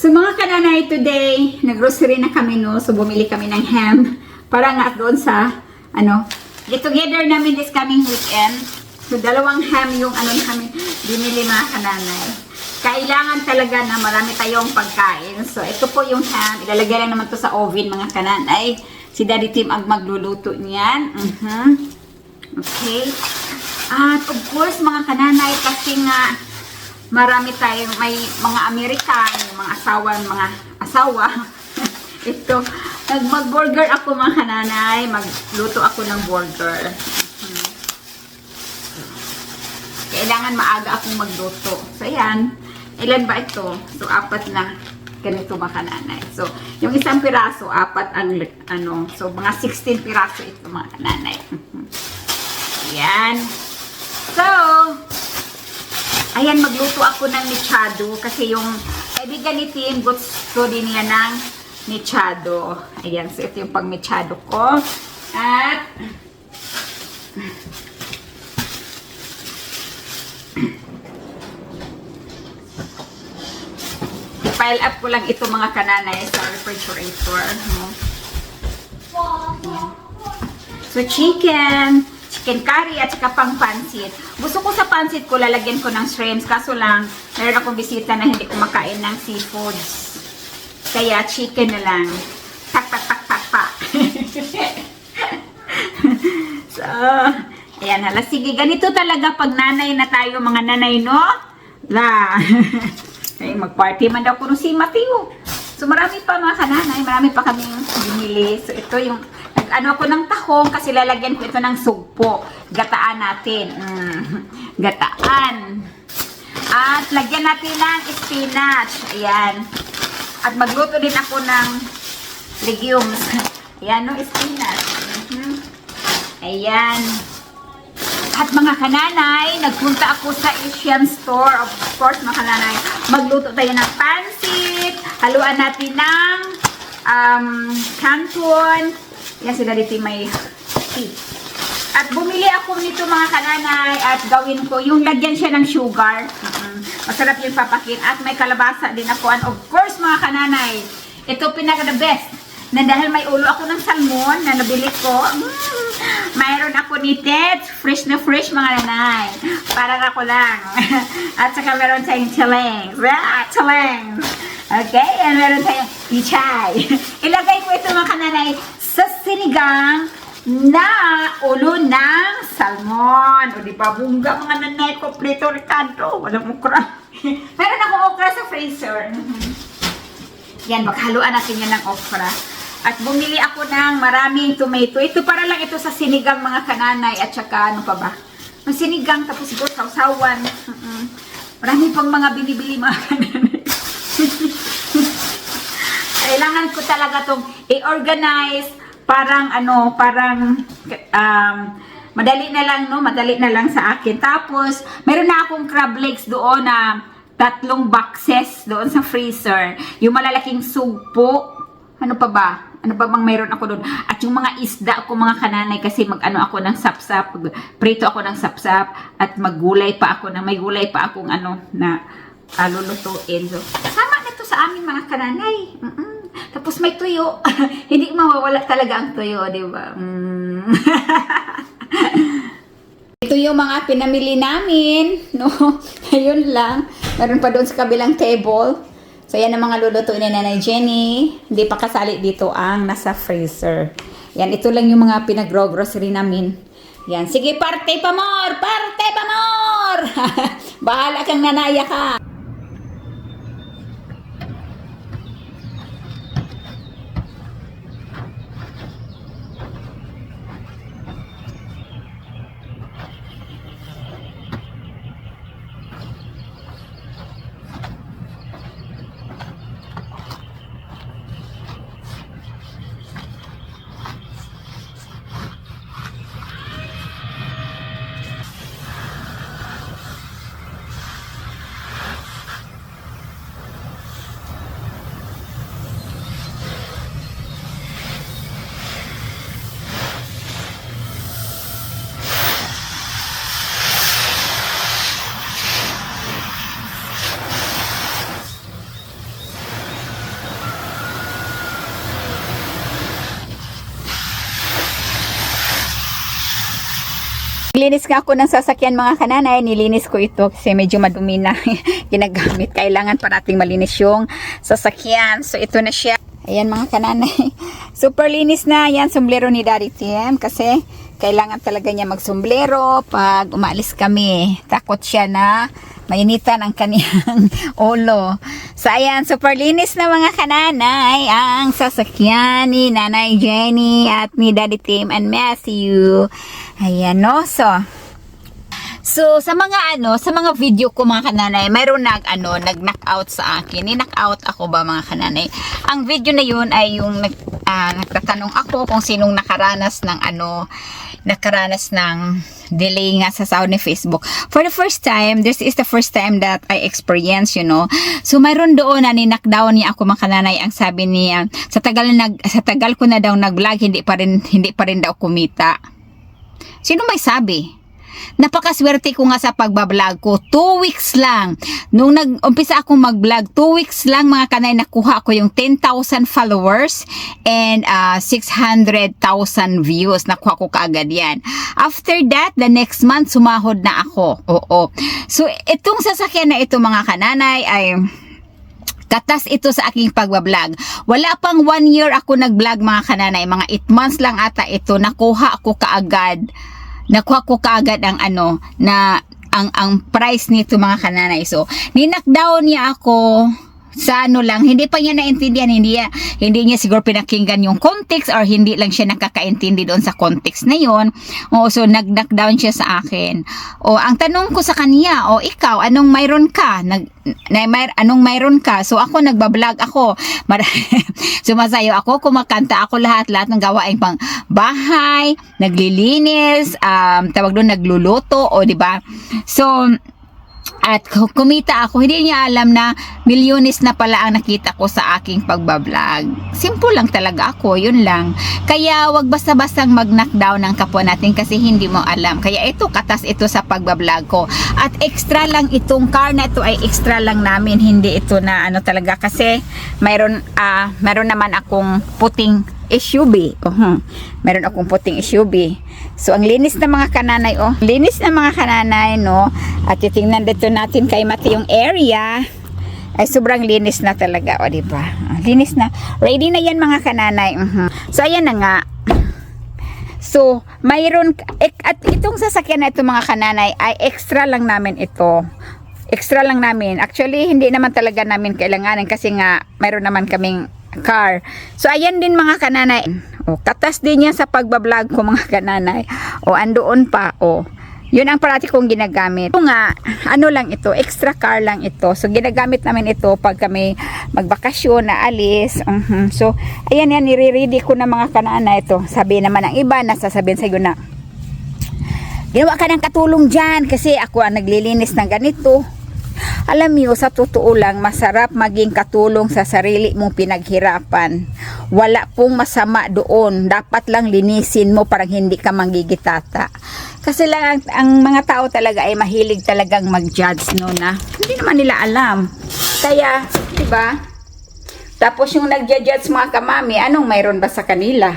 So mga kananay, today, nag-grocery na kami no. So bumili kami ng ham. Para nga doon sa, get together namin this coming weekend. So dalawang ham yung namin binili mga kananay. Kailangan talaga na marami tayong pagkain. So ito po yung ham. Ilalagay lang naman to sa oven mga kananay. Si Daddy Tim ang magluluto niyan. Okay. At of course mga kananay, kasi nga marami tayong may mga American, mga asawa. Ito, mag-burger ako mga kananay, magluto ako ng burger. Kailangan maaga akong magluto. So ayan, ilan ba ito? So 4 na ganito mga kananay. So yung isang piraso, 4 ang so mga 16 piraso ito mga kananay. Ayan. So, ayan, magluto ako ng mechado kasi yung kaibigan ni Tim, gusto din niya ng mechado. Ayan, so ito yung pang mechado ko. At i-pile up ko lang ito mga kananay sa refrigerator. So, chicken curry at saka pang pansit. Gusto ko sa pansit ko, lalagyan ko ng shrimps. Kaso lang, meron akong bisita na hindi kumakain ng seafoods. Kaya chicken na lang. Tak. So, ayan hala. Sige, ganito talaga pag nanay na tayo, mga nanay, no? Mag-party man daw ko si Matthew. So, marami pa mga kananay. Marami pa kaming binili. So, ito yung ako ng tahong kasi lalagyan ko ito ng sugpo. Gataan natin. Gataan. At lagyan natin ng spinach. Ayan. At magluto din ako ng legumes. Ayan, no, spinach. Ayan. At mga kananay, nagpunta ako sa Asian store. Of course, mga kananay, magluto tayo ng pansit. Haluan natin ng canton. Yan sila dito may tea. At bumili ako nito mga kananay at gawin ko yung lagyan siya ng sugar. Masarap yung papakin. At may kalabasa din ako. And of course mga kananay, ito pinaka the best. Na dahil may ulo ako ng salmon na nabili ko. Mayroon ako ni Ted. Fresh na fresh mga nanay. Parang ako lang. At saka meron tayong chileng. Chileng. Okay? And meron tayong pichay. Ilagay ko ito mga kananay sa sinigang na ulo ng salmon. O diba, bungga mga nanay, kompleto Ricardo. Walang okra. Meron akong okra sa freezer. Yan, maghaluan natin yan ng okra. At bumili ako ng maraming tomato. Ito para lang ito sa sinigang mga kananay. At saka ano pa ba? Ang sinigang, tapos siguro sausawan. Marami pang mga binibili mga kananay. Kailangan ko talaga itong i-organize. Parang madali na lang sa akin. Tapos, meron na akong crab legs doon na 3 boxes doon sa freezer. Yung malalaking sugpo. Ano pa ba? Ano pa bang meron ako doon? At yung mga isda ko mga kananay kasi ako ng sapsap. Prito ako ng sapsap. At may gulay pa akong na lulutuin. So, sama na to sa amin mga kananay. Tapos may tuyo. Hindi mawawala talaga ang tuyo, di ba? Ito yung mga pinamili namin, no? Ayun lang. Meron pa doon sa kabilang table. So, yan ang mga lulutuin ni Nanay Jenny. Hindi pa kasali dito ang nasa freezer. Yan, ito lang yung mga pinag-grocery namin. Yan, sige, parte pa more! Parte pa more! Bahala kang nanaya ka. Naglinis nga ako ng sasakyan mga kananay. Nilinis ko ito kasi medyo madumi na ginagamit. Kailangan pa nating malinis yung sasakyan. So ito na siya. Ayan mga kananay. Super linis na. Yan, sombrero ni Daddy Tim. Kasi kailangan talaga niya magsombrero pag umalis kami. Takot siya na mainitan ang kaniyang ulo. So ayan, super linis na mga kananay ang sasakyan ni Nanay Jenny at ni Daddy Tim and Matthew. Ayan no. So sa mga video ko mga kananay, mayroon nag-knock-out sa akin. Ni-knock-out ako ba mga kananay? Ang video na yun ay yung nagtatanong ako kung sinong nakaranas ng delay nga sa sahod ni Facebook. For the first time, this is the first time that I experience, you know. So mayroon doon na ni-knockdown niya ako mga kananay. Ang sabi niya, sa tagal ko na daw nag-vlog, hindi pa rin daw kumita. Sino may sabi? Napakaswerte ko nga sa pagbablog ko. 2 weeks lang. Nung nag-umpisa akong mag-vlog, 2 weeks lang mga kanay, nakuha ko yung 10,000 followers and 600,000 views. Nakuha ko kaagad yan. After that, the next month, sumahod na ako. Oo. So, itong sasakyan na ito mga kananay ay katas ito sa aking pagbablog. Wala pang 1 year ako nag-vlog mga kananay. Mga 8 months lang ata ito. Nakuha ko kaagad ang price nito mga kananay. So, ni-knockdown niya ako sa hindi pa niya naintindihan, hindi niya siguro pinakinggan yung context or hindi lang siya nakakaintindi doon sa context na yon. So nag-knockdown siya sa akin. Ang tanong ko sa kanya, ikaw, anong mayroon ka? Anong mayroon ka? So ako nagbablog ako. Sumasayo ako, kumakanta ako lahat ng gawain pang bahay, naglilinis, tawag doon nagluluto, di ba? So at kumita ako, hindi niya alam na milyones na pala ang nakita ko sa aking pagbablog. Simple lang talaga ako, yun lang. Kaya wag basta-bastang mag-knockdown ng kapwa natin kasi hindi mo alam. Kaya ito, katas ito sa pagbablog ko. At extra lang itong car na ito ay extra lang namin, hindi ito na talaga kasi mayroon naman akong puting SUV. Meron akong puting SUV. So, ang linis na mga kananay, linis na mga kananay, no? At titingnan dito natin kay Mati yung area. Ay, sobrang linis na talaga, diba? Linis na. Ready na yan mga kananay. So, ayan na nga. So, mayroon, at itong sasakyan na ito mga kananay, ay extra lang namin ito. Extra lang namin. Actually, hindi naman talaga namin kailanganin kasi nga, mayroon naman kaming car. So, ayan din mga kananay. Katas din yan sa pagbablog ko mga kananay. Andoon pa. Yun ang parati kong ginagamit. Lang ito, extra car lang ito. So, ginagamit namin ito pag kami magbakasyon na alis. So, ayan yan, nire-ready ko na mga kananay ito. Sabi naman ang iba, nasasabihin sa iyo na, ginawa ka ng katulong dyan kasi ako ang naglilinis ng ganito. Alam niyo, sa totoo lang, masarap maging katulong sa sarili mong pinaghirapan. Wala pong masama doon. Dapat lang linisin mo parang hindi ka manggigitata. Kasi lang, ang mga tao talaga ay mahilig talagang mag-judge, no, na hindi naman nila alam. Kaya, diba? Tapos yung nag-judge mga kamami, anong mayroon ba sa kanila?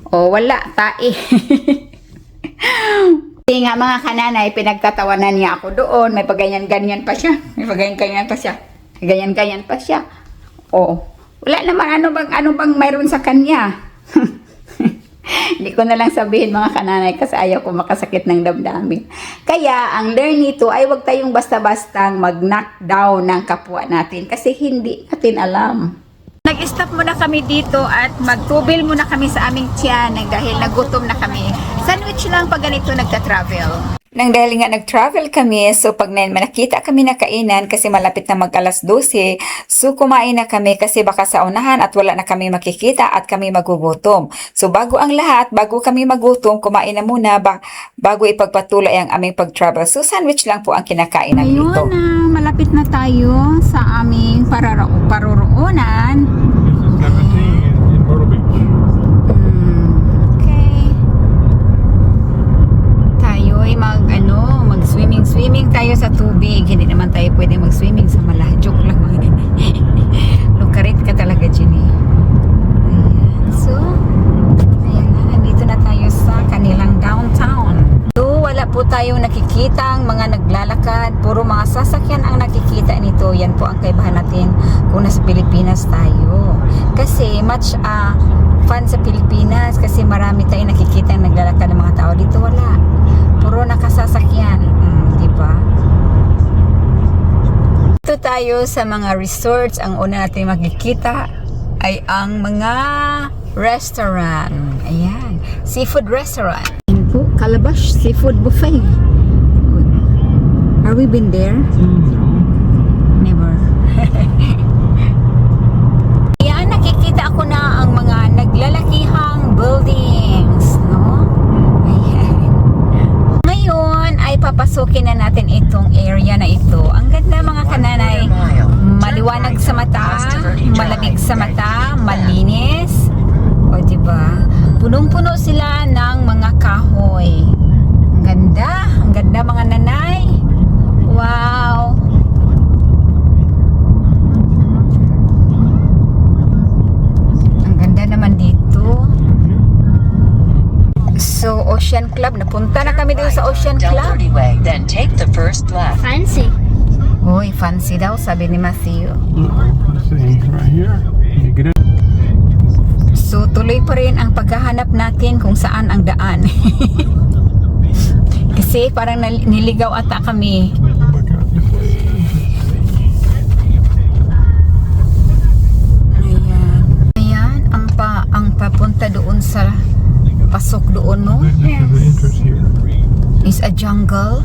Wala, tae. Kasi nga mga kananay, pinagtatawanan niya ako doon. May paganyan-ganyan pa siya. Ganyan-ganyan pa siya. Wala naman, ano bang mayroon sa kanya? Hindi ko na lang sabihin mga kananay kasi ayaw ko makasakit ng damdamin. Kaya, ang learn nito ay huwag tayong basta-bastang mag-knockdown ng kapwa natin kasi hindi natin alam. Nag-stop muna kami dito at magtubil muna kami sa aming tiyan dahil nagutom na kami. Sandwich lang pag ganito nagta-travel. Nang dahil nga nag-travel kami, so pag nakita kami na kainan kasi malapit na mag-alas 12, so kumain na kami kasi baka sa unahan at wala na kami makikita at kami magugutom. So bago ang lahat, bago kami magutom, kumain na muna bago ipagpatuloy ang aming pag-travel. So sandwich lang po ang kinakain namin dito. Ayun na, malapit na tayo sa aming paroroonan. 17 in Myrtle Beach. Mag-swimming tayo sa tubig. Hindi naman tayo pwede mag-swimming sa malajuk lang mga lukarit ka talaga, Jenny. So, ayan na, nandito na tayo sa kanilang downtown. So, wala po tayo natin kung nasa Pilipinas tayo. Kasi much fun sa Pilipinas kasi marami tayong nakikita yung naglalakad ng mga tao. Dito wala. Puro nakasasakyan. Di ba? Dito tayo sa mga resorts. Ang una natin makikita ay ang mga restaurant. Ayan. Seafood restaurant. Ayan po, Calabash Seafood Buffet. Are we been there? Never. Ayan, nakikita ako na ang mga naglalakihang buildings, no? Ayan. Ngayon ay papasukin na natin itong area na ito. Ang ganda mga kananay. Maliwanag sa mata, malamig sa mata, malinis. O diba? Punong-puno sila ng mga kahoy. Ang ganda mga nanay. Wow. Ang ganda naman dito. So, Ocean Club. Napunta na kami dito sa Ocean Club. Then take the first left. Fancy. Uy, fancy daw, sabi ni Matthew. Let's see, right here. You get it. So, tuloy pa rin ang paghahanap natin kung saan ang daan. Kasi parang niligaw ata kami. Look out this way. Ayan. Ayan, ang papunta doon sa pasok doon, no? This is the entrance here. Is a jungle.